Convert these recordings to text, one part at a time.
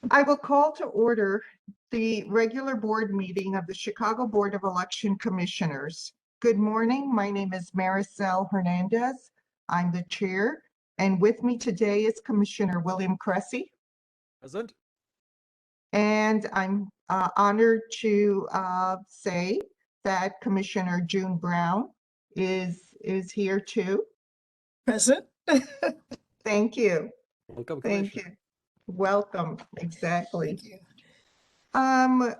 I will call to order the regular board meeting of the Chicago Board of Election Commissioners. Good morning. My name is Maricel Hernandez. I'm the chair, and with me today is Commissioner William Cressy. Present. And I'm honored to say that Commissioner June Brown is here too. Present. Thank you. Welcome, Thank Commissioner. you. Welcome. Exactly. Thank you.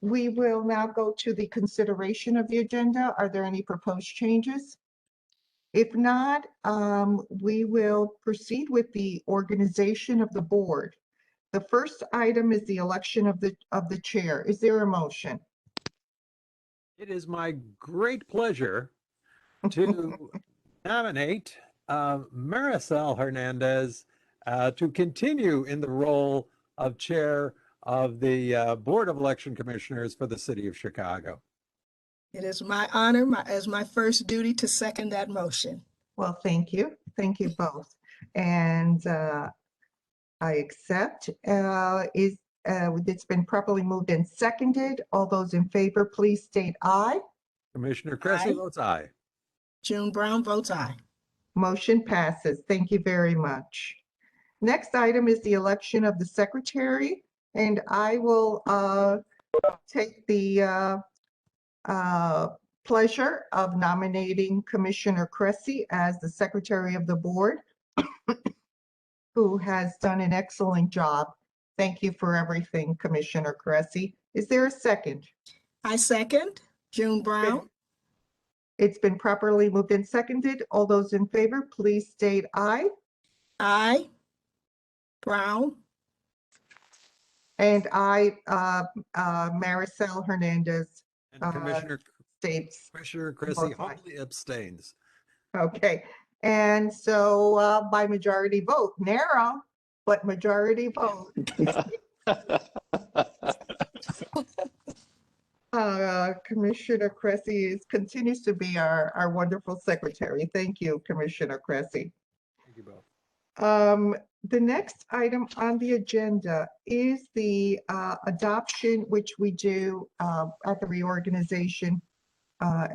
We will now go to the consideration of the agenda. Are there any proposed changes? If not, we will proceed with the organization of the board. The first item is the election of the chair. Is there a motion? It is my great pleasure to nominate Maricel Hernandez to continue in the role of chair of the Board of Election Commissioners for the City of Chicago. It is my honor as my first duty to second that motion. Well, thank you. Thank you both. And I accept. It's been properly moved and seconded. All those in favor, please state aye. Commissioner Cressy Aye. votes aye. June Brown votes aye. Motion passes. Thank you very much. Next item is the election of the secretary, and I will take the pleasure of nominating Commissioner Cressy as the secretary of the board, who has done an excellent job. Thank you for everything, Commissioner Cressy. Is there a second? I second. June Brown. It's been properly moved and seconded. All those in favor, please state aye. Aye. Brown. And I, Maricel Hernandez, And Commissioner states. Cressy votes aye. humbly abstains. Okay, and so by majority vote, narrow, but majority vote. Commissioner Cressy continues to be our wonderful secretary. Thank you, Commissioner Cressy. Thank you both. The next item on the agenda is the adoption, which we do at the reorganization.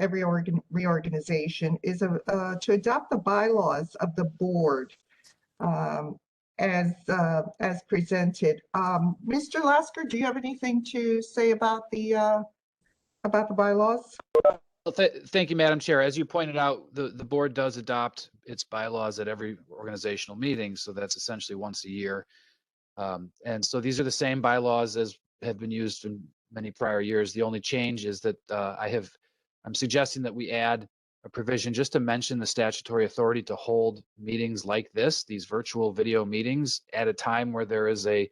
Every reorganization is to adopt the bylaws of the board as presented. Mr. Lasker, do you have anything to say about the bylaws? Well, thank you, Madam Chair. As you pointed out, the board does adopt its bylaws at every organizational meeting, so that's essentially once a year. And so these are the same bylaws as have been used in many prior years. The only change is that I'm suggesting that we add a provision just to mention the statutory authority to hold meetings like this, these virtual video meetings, at a time where there is a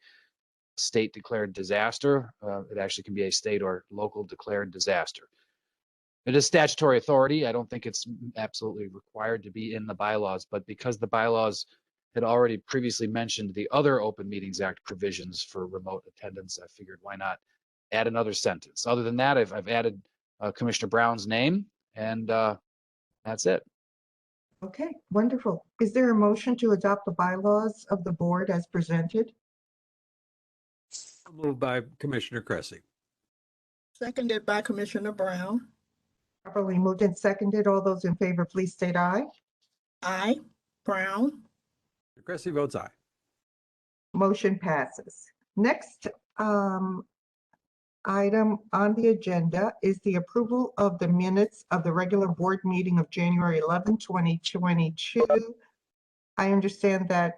state declared disaster. It actually can be a state or local declared disaster. It is statutory authority. I don't think it's absolutely required to be in the bylaws, but because the bylaws had already previously mentioned the other Open Meetings Act provisions for remote attendance, I figured why not add another sentence. Other than that, I've added Commissioner Brown's name, and that's it. Okay, wonderful. Is there a motion to adopt the bylaws of the board as presented? Moved by Commissioner Cressy. Seconded by Commissioner Brown. Properly moved and seconded. All those in favor, please state aye. Aye. Brown. Cressy votes aye. Motion passes. Next item on the agenda is the approval of the minutes of the regular board meeting of January 11, 2022. I understand that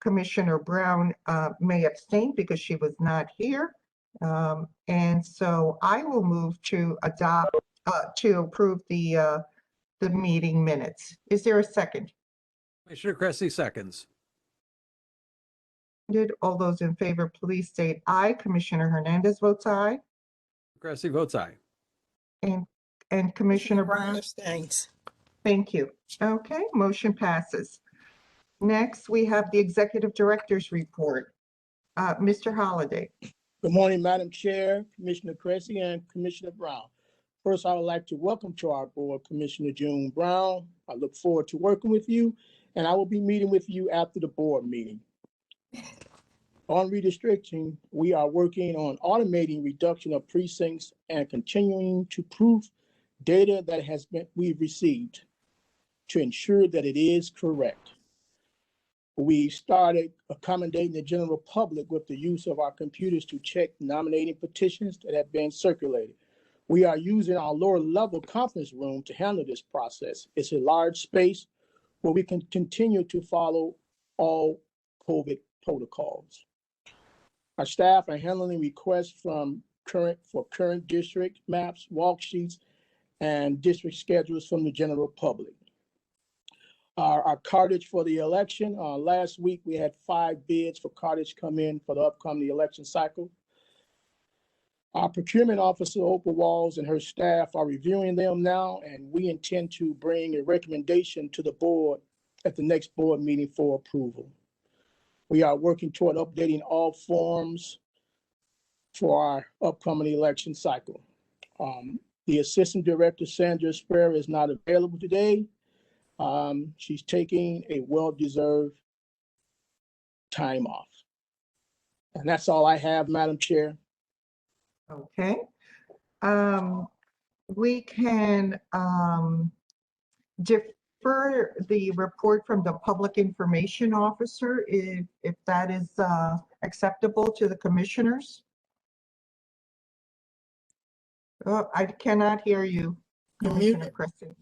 Commissioner Brown may abstain because she was not here. And so I will move to approve the meeting minutes. Is there a second? Commissioner Cressy seconds. All those in favor, please state aye. Commissioner Hernandez votes aye. Cressy votes aye. And Commissioner Brown. abstains. Thank you. Okay, motion passes. Next, we have the Executive Director's Report. Mr. Holliday. Good morning, Madam Chair, Commissioner Cressy, and Commissioner Brown. First, I would like to welcome to our board Commissioner June Brown. I look forward to working with you, and I will be meeting with you after the board meeting. On redistricting, we are working on automating reduction of precincts and continuing to prove data that we've received to ensure that it is correct. We started accommodating the general public with the use of our computers to check nominating petitions that have been circulated. We are using our lower level conference room to handle this process. It's a large space where we can continue to follow all COVID protocols. Our staff are handling requests from current district maps, walk sheets, and district schedules from the general public. Our cartage for the election, last week we had 5 bids for cartage come in for the upcoming election cycle. Our procurement officer, Oprah Walls, and her staff are reviewing them now, and we intend to bring a recommendation to the board at the next board meeting for approval. We are working toward updating all forms for our upcoming election cycle. The Assistant Director, Sandra Sperry, is not available today. She's taking a well-deserved time off. And that's all I have, Madam Chair. Okay. We can defer the report from the Public Information Officer if that is acceptable to the commissioners. Oh, I cannot hear you, You're Commissioner muted. Cressy.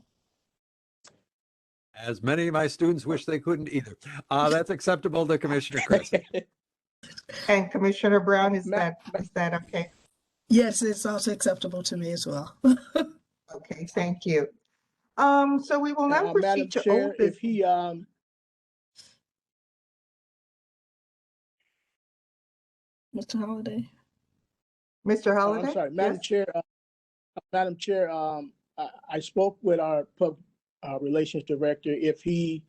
As many of my students wish they couldn't either. That's acceptable to Commissioner Cressy. And Commissioner Brown, is Ma- that okay? Yes, it's also acceptable to me as well. Okay, thank you. So we will now Madam proceed to Chair, old if business. he, Mr. Holliday? Mr. I'm Holliday? sorry, Madam Yes? Chair, I spoke with our public relations director. If he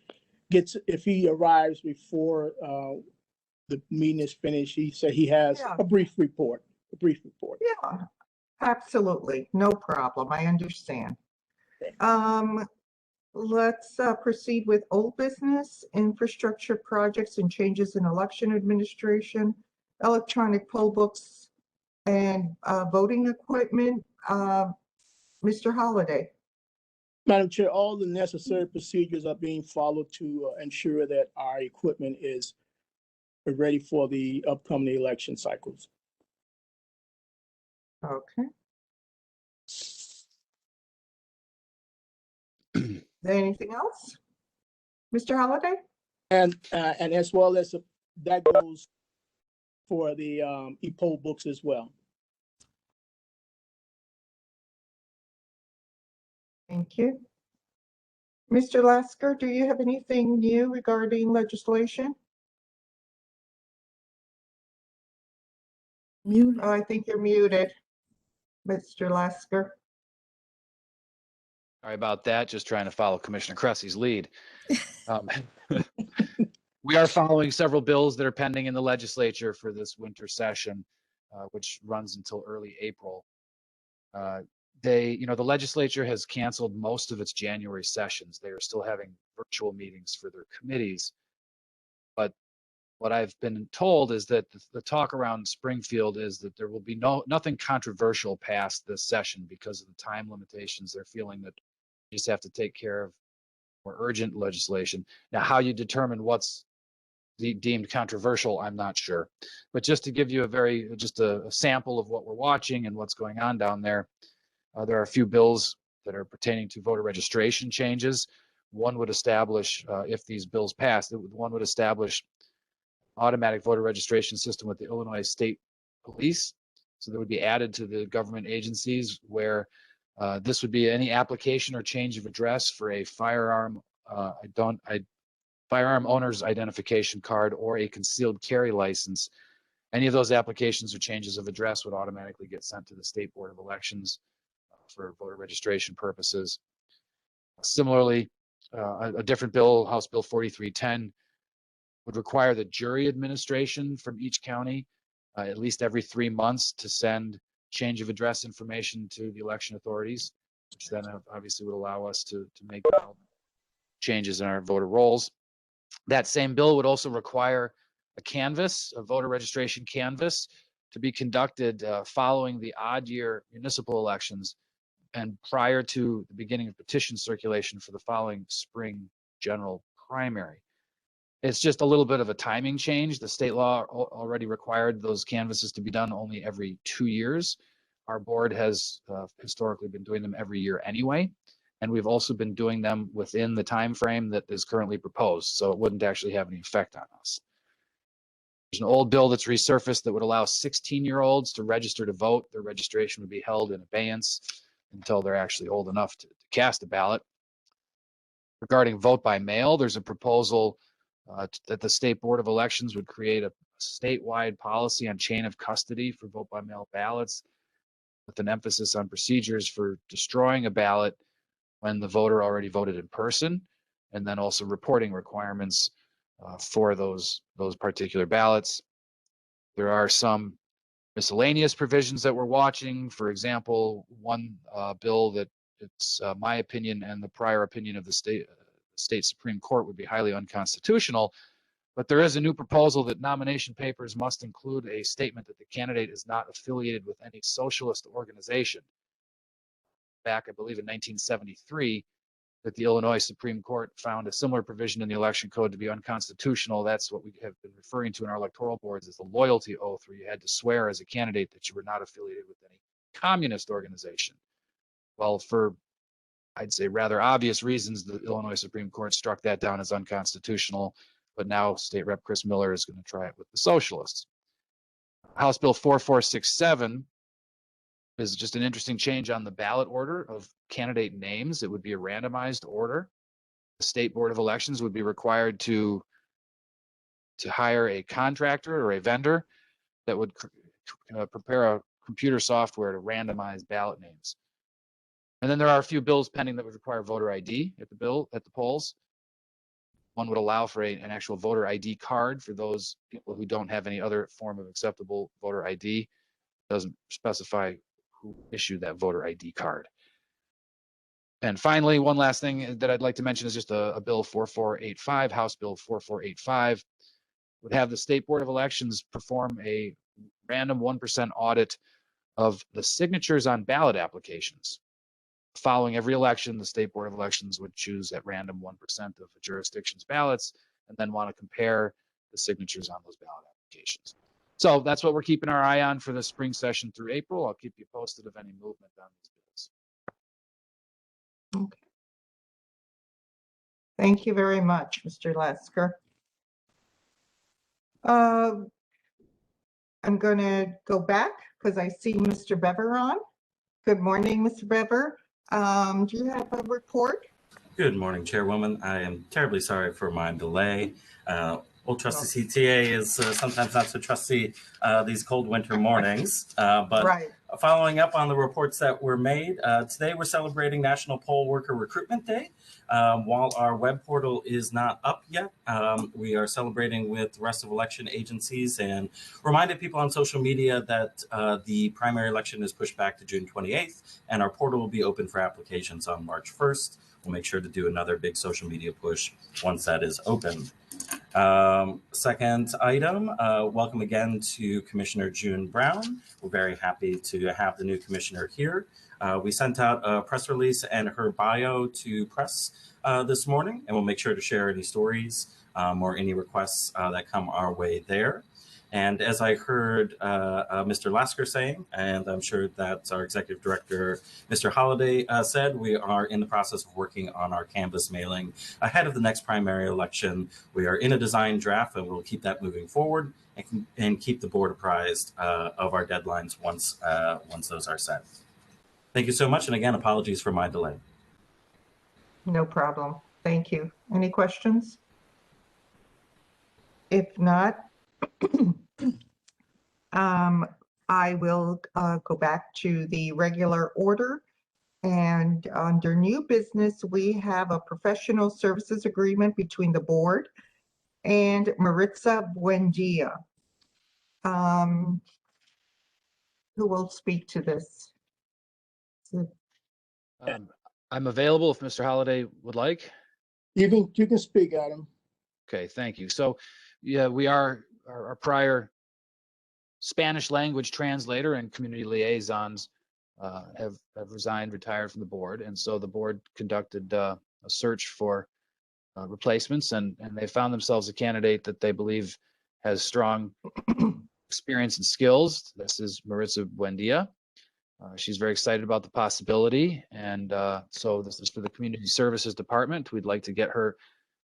arrives before the meeting is finished, he said he has Yeah. a brief report. Yeah, absolutely. No problem. I understand. Let's proceed with old business, infrastructure projects and changes in election administration, electronic poll books, and voting equipment. Mr. Holliday. Madam Chair, all the necessary procedures are being followed to ensure that our equipment is ready for the upcoming election cycles. Okay. Is there anything else? Mr. Holliday? And as well as that goes for the e-poll books as well. Thank you. Mr. Lasker, do you have anything new regarding legislation? Muted. Oh, I think you're muted, Mr. Lasker. Sorry about that. Just trying to follow Commissioner Cressy's lead. We are following several bills that are pending in the legislature for this winter session, which runs until early April. The legislature has canceled most of its January sessions. They are still having virtual meetings for their committees. But what I've been told is that the talk around Springfield is that there will be nothing controversial past this session because of the time limitations. They're feeling that you just have to take care of more urgent legislation. Now, how you determine what's deemed controversial, I'm not sure. But just to give you a sample of what we're watching and what's going on down there, there are a few bills that are pertaining to voter registration changes. One would establish, if these bills pass, one would establish automatic voter registration system with the Illinois State Police. So that would be added to the government agencies where this would be any application or change of address for a firearm owner's identification card or a concealed carry license. Any of those applications or changes of address would automatically get sent to the State Board of Elections for voter registration purposes. Similarly, a different bill, House Bill 4310, would require the jury administration from each county at least every 3 months to send change of address information to the election authorities, which then obviously would allow us to make changes in our voter rolls. That same bill would also require canvass, a voter registration canvass, to be conducted following the odd year municipal elections and prior to the beginning of petition circulation for the following spring general primary. It's just a little bit of a timing change. The state law already required those canvasses to be done only every 2 years. Our board has historically been doing them every year anyway, and we've also been doing them within the time frame that is currently proposed, so it wouldn't actually have any effect on us. There's an old bill that's resurfaced that would allow 16-year-olds to register to vote. Their registration would be held in abeyance until they're actually old enough to cast a ballot. Regarding vote by mail, there's a proposal that the State Board of Elections would create a statewide policy on chain of custody for vote by mail ballots, with an emphasis on procedures for destroying a ballot when the voter already voted in person, and then also reporting requirements for those particular ballots. There are some miscellaneous provisions that we're watching. For example, one bill that it's my opinion and the prior opinion of the state Supreme Court would be highly unconstitutional, but there is a new proposal that nomination papers must include a statement that the candidate is not affiliated with any socialist organization. Back, I believe, in 1973, that the Illinois Supreme Court found a similar provision in the election code to be unconstitutional. That's what we have been referring to in our electoral boards as the loyalty oath, where you had to swear as a candidate that you were not affiliated with any communist organization. Well, for, I'd say, rather obvious reasons, the Illinois Supreme Court struck that down as unconstitutional, but now State Rep Chris Miller is going to try it with the socialists. House Bill 4467 is just an interesting change on the ballot order of candidate names. It would be a randomized order. The State Board of Elections would be required to hire a contractor or a vendor that would prepare a computer software to randomize ballot names. And then there are a few bills pending that would require voter ID at the polls. One would allow for an actual voter ID card for those people who don't have any other form of acceptable voter ID. It doesn't specify who issued that voter ID card. And finally, one last thing that I'd like to mention is just a bill 4485, House Bill 4485, would have the State Board of Elections perform a random 1% audit of the signatures on ballot applications. Following every election, the State Board of Elections would choose at random 1% of a jurisdiction's ballots and then want to compare the signatures on those ballot applications. So that's what we're keeping our eye on for the spring session through April. I'll keep you posted of any movement on these bills. Okay. Thank you very much, Mr. Lasker. I'm going to go back because I see Mr. Bever on. Good morning, Mr. Bever. Do you have a report? Good morning, Chairwoman. I am terribly sorry for my delay. Old trusty CTA is sometimes not so trusty these cold winter mornings, but Right. Following up on the reports that were made, today we're celebrating National Poll Worker Recruitment Day. While our web portal is not up yet, we are celebrating with the rest of election agencies and reminded people on social media that the primary election is pushed back to June 28th, and our portal will be open for applications on March 1st. We'll make sure to do another big social media push once that is open. Second item, welcome again to Commissioner June Brown. We're very happy to have the new commissioner here. We sent out a press release and her bio to press this morning, and we'll make sure to share any stories or any requests that come our way there. And as I heard Mr. Lasker saying, and I'm sure that our executive director, Mr. Holliday, said, we are in the process of working on our canvas mailing ahead of the next primary election. We are in a design draft, and we'll keep that moving forward and keep the board apprised of our deadlines once those are set. Thank you so much. And again, apologies for my delay. No problem. Thank you. Any questions? If not, I will go back to the regular order. And under new business, we have a professional services agreement between the board and Maritza Buendia. Who will speak to this? I'm available if Mr. Holliday would like. You can speak, Adam. Okay, thank you. So, yeah, we are our prior Spanish language translator and community liaisons have resigned, retired from the board. And so the board conducted a search for replacements, and they found themselves a candidate that they believe has strong experience and skills. This is Maritza Buendia. She's very excited about the possibility. And so this is for the Community Services Department. We'd like to get her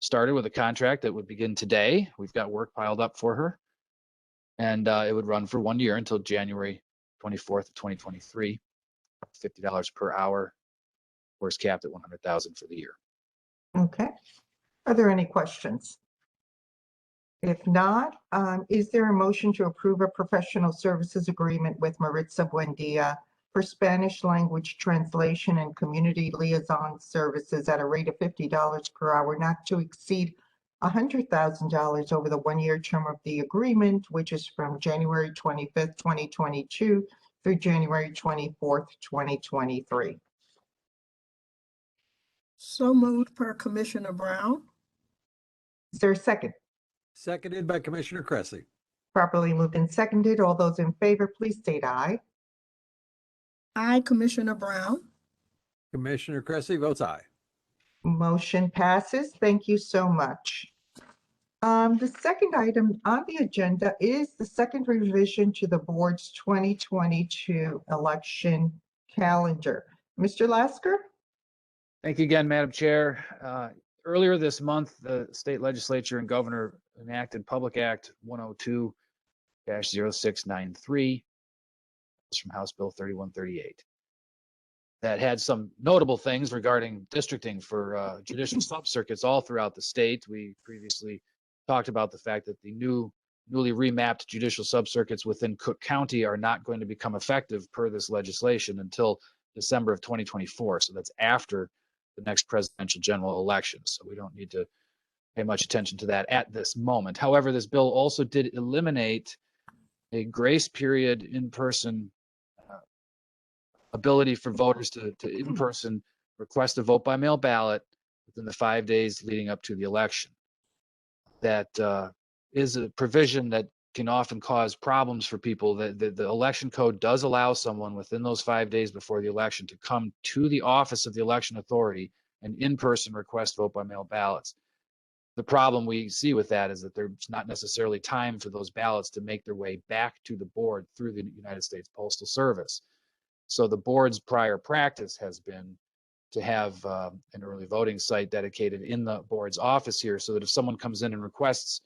started with a contract that would begin today. We've got work piled up for her. And it would run for 1 year until January 24th of 2023, $50 per hour, of course, capped at 100,000 for the year. Okay. Are there any questions? If not, is there a motion to approve a professional services agreement with Maritza Buendia for Spanish language translation and community liaison services at a rate of $50 per hour, not to exceed $100,000 over the 1-year term of the agreement, which is from January 25th, 2022 through January 24th, 2023? So moved per Commissioner Brown. Is there a second? Seconded by Commissioner Cressy. Properly moved and seconded. All those in favor, please state aye. Aye, Commissioner Brown. Commissioner Cressy votes aye. Motion passes. Thank you so much. The second item on the agenda is the second revision to the board's 2022 election calendar. Mr. Lasker? Thank you again, Madam Chair. Earlier this month, the state legislature and governor enacted Public Act 102-0693. It's from House Bill 3138. That had some notable things regarding districting for judicial subcircuits all throughout the state. We previously talked about the fact that the newly remapped judicial subcircuits within Cook County are not going to become effective per this legislation until December of 2024. So that's after the next presidential general election. So we don't need to pay much attention to that at this moment. However, this bill also did eliminate a grace period in-person ability for voters to in-person request a vote by mail ballot within the 5 days leading up to the election. That is a provision that can often cause problems for people. The election code does allow someone within those 5 days before the election to come to the office of the election authority and in-person request vote by mail ballots. The problem we see with that is that there's not necessarily time for those ballots to make their way back to the board through the United States Postal Service. So the board's prior practice has been to have an early voting site dedicated in the board's office here, so that if someone comes in and requests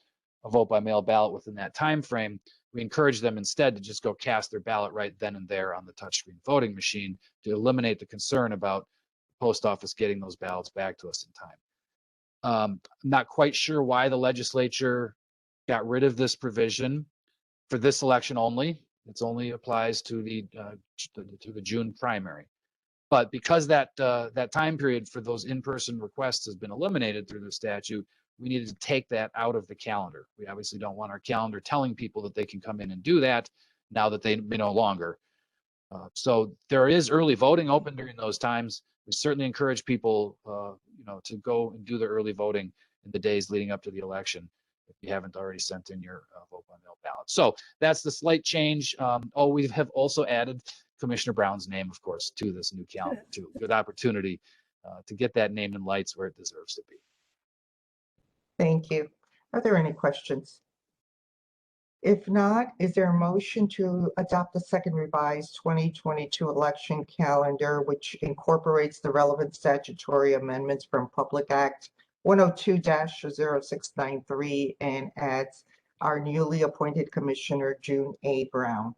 a vote by mail ballot within that time frame, we encourage them instead to just go cast their ballot right then and there on the touchscreen voting machine to eliminate the concern about the post office getting those ballots back to us in time. I'm not quite sure why the legislature got rid of this provision for this election only. It only applies to the June primary. But because that time period for those in-person requests has been eliminated through the statute, we needed to take that out of the calendar. We obviously don't want our calendar telling people that they can come in and do that now that they may no longer. So there is early voting open during those times. We certainly encourage people, to go and do the early voting in the days leading up to the election if you haven't already sent in your vote by mail ballot. So that's the slight change. We have also added Commissioner Brown's name, of course, to this new calendar too. Good opportunity to get that name in lights where it deserves to be. Thank you. Are there any questions? If not, is there a motion to adopt the second revised 2022 election calendar, which incorporates the relevant statutory amendments from Public Act 102-0693 and adds our newly appointed Commissioner June A. Brown?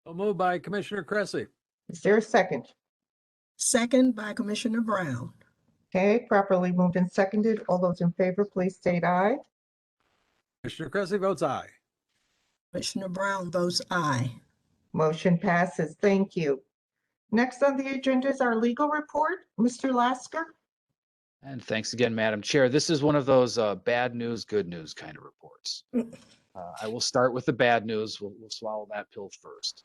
So moved by Commissioner Cressy. Is there a second? Second by Commissioner Brown. Okay, properly moved and seconded. All those in favor, please state aye. Commissioner Cressy votes aye. Commissioner Brown votes aye. Motion passes. Thank you. Next on the agenda is our legal report. Mr. Lasker? And thanks again, Madam Chair. This is one of those bad news, good news kind of reports. I will start with the bad news. We'll swallow that pill first.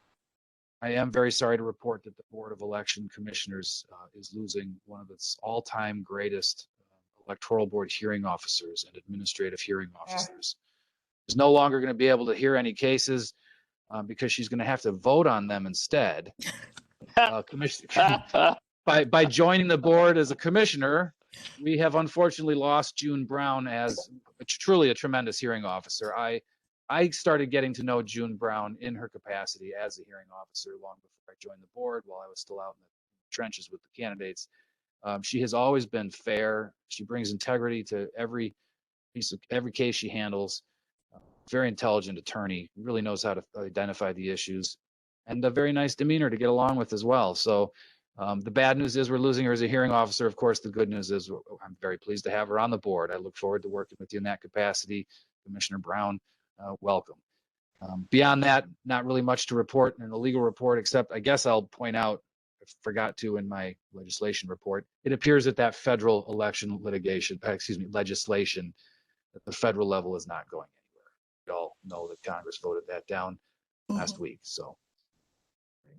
I am very sorry to report that the Board of Election Commissioners is losing one of its all-time greatest electoral board hearing officers and administrative hearing officers. is no longer going to be able to hear any cases because she's going to have to vote on them instead. By joining the board as a commissioner, we have unfortunately lost June Brown as truly a tremendous hearing officer. I started getting to know June Brown in her capacity as a hearing officer long before I joined the board, while I was still out in the trenches with the candidates. She has always been fair. She brings integrity to every case she handles. Very intelligent attorney, really knows how to identify the issues, and a very nice demeanor to get along with as well. So the bad news is we're losing her as a hearing officer. Of course, the good news is I'm very pleased to have her on the board. I look forward to working with you in that capacity. Commissioner Brown, welcome. Beyond that, not really much to report in the legal report, except I guess I'll point out, I forgot to in my legislation report, it appears that federal election legislation at the federal level is not going anywhere. We all know that Congress voted that down last week. So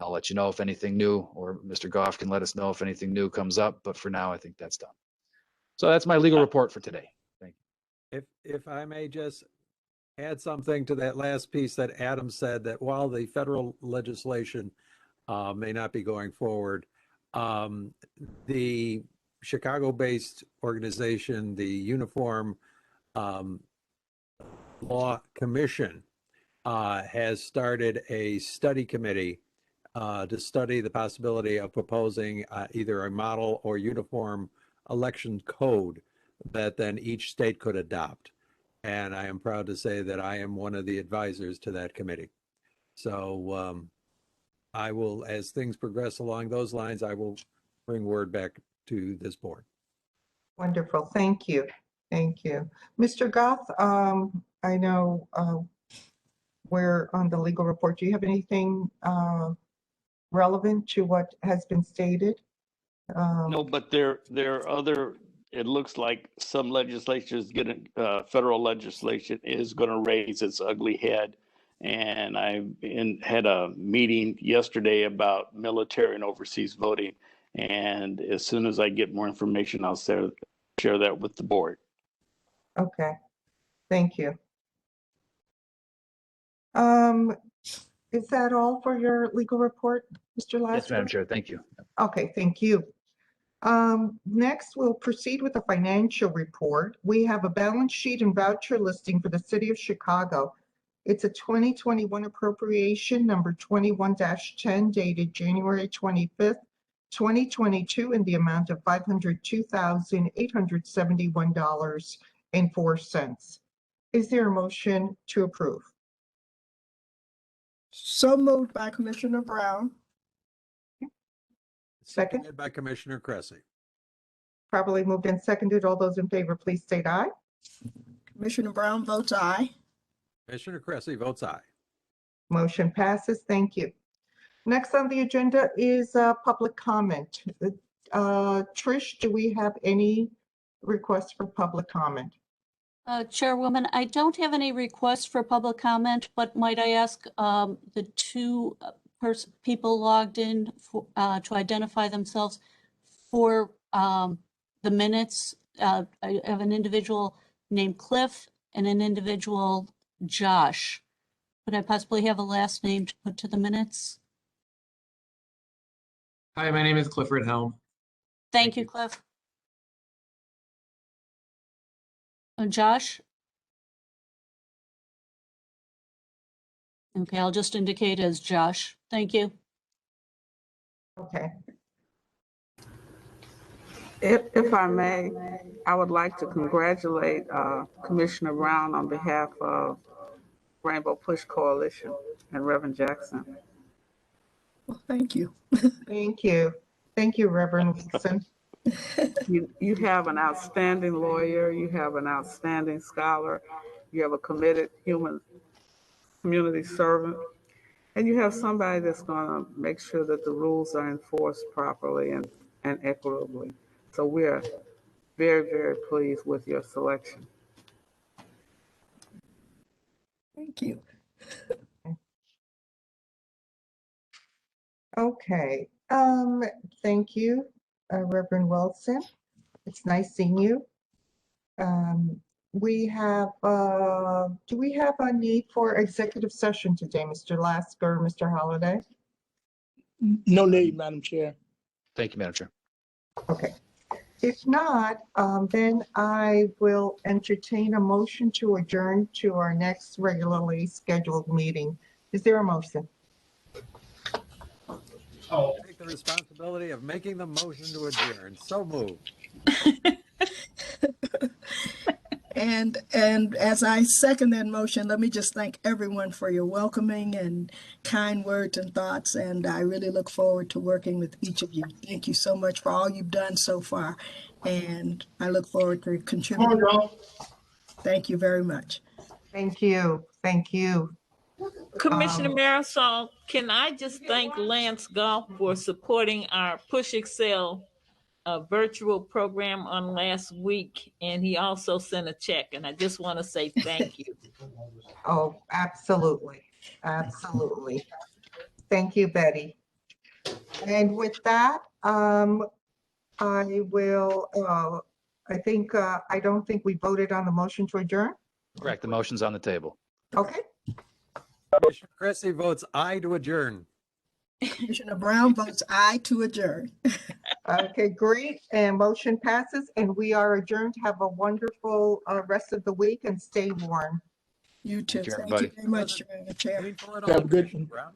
I'll let you know if anything new, or Mr. Goff can let us know if anything new comes up. But for now, I think that's done. So that's my legal report for today. Thank you. If I may just add something to that last piece that Adam said, that while the federal legislation may not be going forward, the Chicago-based organization, the Uniform Law Commission, has started a study committee to study the possibility of proposing either a model or uniform election code that then each state could adopt. And I am proud to say that I am one of the advisors to that committee. So I will, as things progress along those lines, I will bring word back to this board. Wonderful. Thank you. Thank you. Mr. Goff, I know we're on the legal report. Do you have anything relevant to what has been stated? No, but there are other, it looks like some legislation is getting, federal legislation is going to raise its ugly head. And I had a meeting yesterday about military and overseas voting. And as soon as I get more information, I'll share that with the board. Okay, thank you. Is that all for your legal report, Mr. Lasker? Yes, Madam Chair. Thank you. Okay, thank you. Next, we'll proceed with the financial report. We have a balance sheet and voucher listing for the City of Chicago. It's a 2021 appropriation number 21-10 dated January 25th, 2022, in the amount of $502,871.04. Is there a motion to approve? So moved by Commissioner Brown. Second. Seconded by Commissioner Cressy. Properly moved and seconded. All those in favor, please state aye. Commissioner Brown votes aye. Commissioner Cressy votes aye. Motion passes. Thank you. Next on the agenda is public comment. Trish, do we have any requests for public comment? Chairwoman, I don't have any requests for public comment, but might I ask the two people logged in to identify themselves for the minutes? I have an individual named Cliff and an individual Josh. Could I possibly have a last name to put to the minutes? Hi, my name is Clifford Helm. Thank you, Cliff. Josh? Okay, I'll just indicate as Josh. Thank you. Okay. If I may, I would like to congratulate Commissioner Brown on behalf of Rainbow Push Coalition and Reverend Jackson. Well, thank you. Thank you. Thank you, Reverend Wilson. You have an outstanding lawyer, you have an outstanding scholar, you have a committed human community servant, and you have somebody that's going to make sure that the rules are enforced properly and equitably. So we are very, very pleased with your selection. Thank you. Okay. Thank you, Reverend Wilson. It's nice seeing you. we have, do we have a need for executive session today, Mr. Lasker, Mr. Holliday? No need, Madam Chair. Thank you, Madam Chair. Okay. If not, then I will entertain a motion to adjourn to our next regularly scheduled meeting. Is there a motion? I'll take the responsibility of making the motion to adjourn. So moved. And as I second that motion, let me just thank everyone for your welcoming and kind words and thoughts. And I really look forward to working with each of you. Thank you so much for all you've done so far. And I look forward to contributing. Thank you very much. Thank you. Thank you. Commissioner Marisol, can I just thank Lance Goff for supporting our Push Excel virtual program on last week, and he also sent a check, and I just want to say thank you. Oh, absolutely. Absolutely. Thank you, Betty. And with that, I will, I don't think we voted on the motion to adjourn. Correct. The motion's on the table. Okay. Commissioner Cressy votes aye to adjourn. Commissioner Brown votes aye to adjourn. Okay, great. And motion passes, and we are adjourned. Have a wonderful rest of the week and stay warm. You too. Thank you, Thank you everybody. very much, Chair. Painful at Have all, a good Commissioner one. Brown.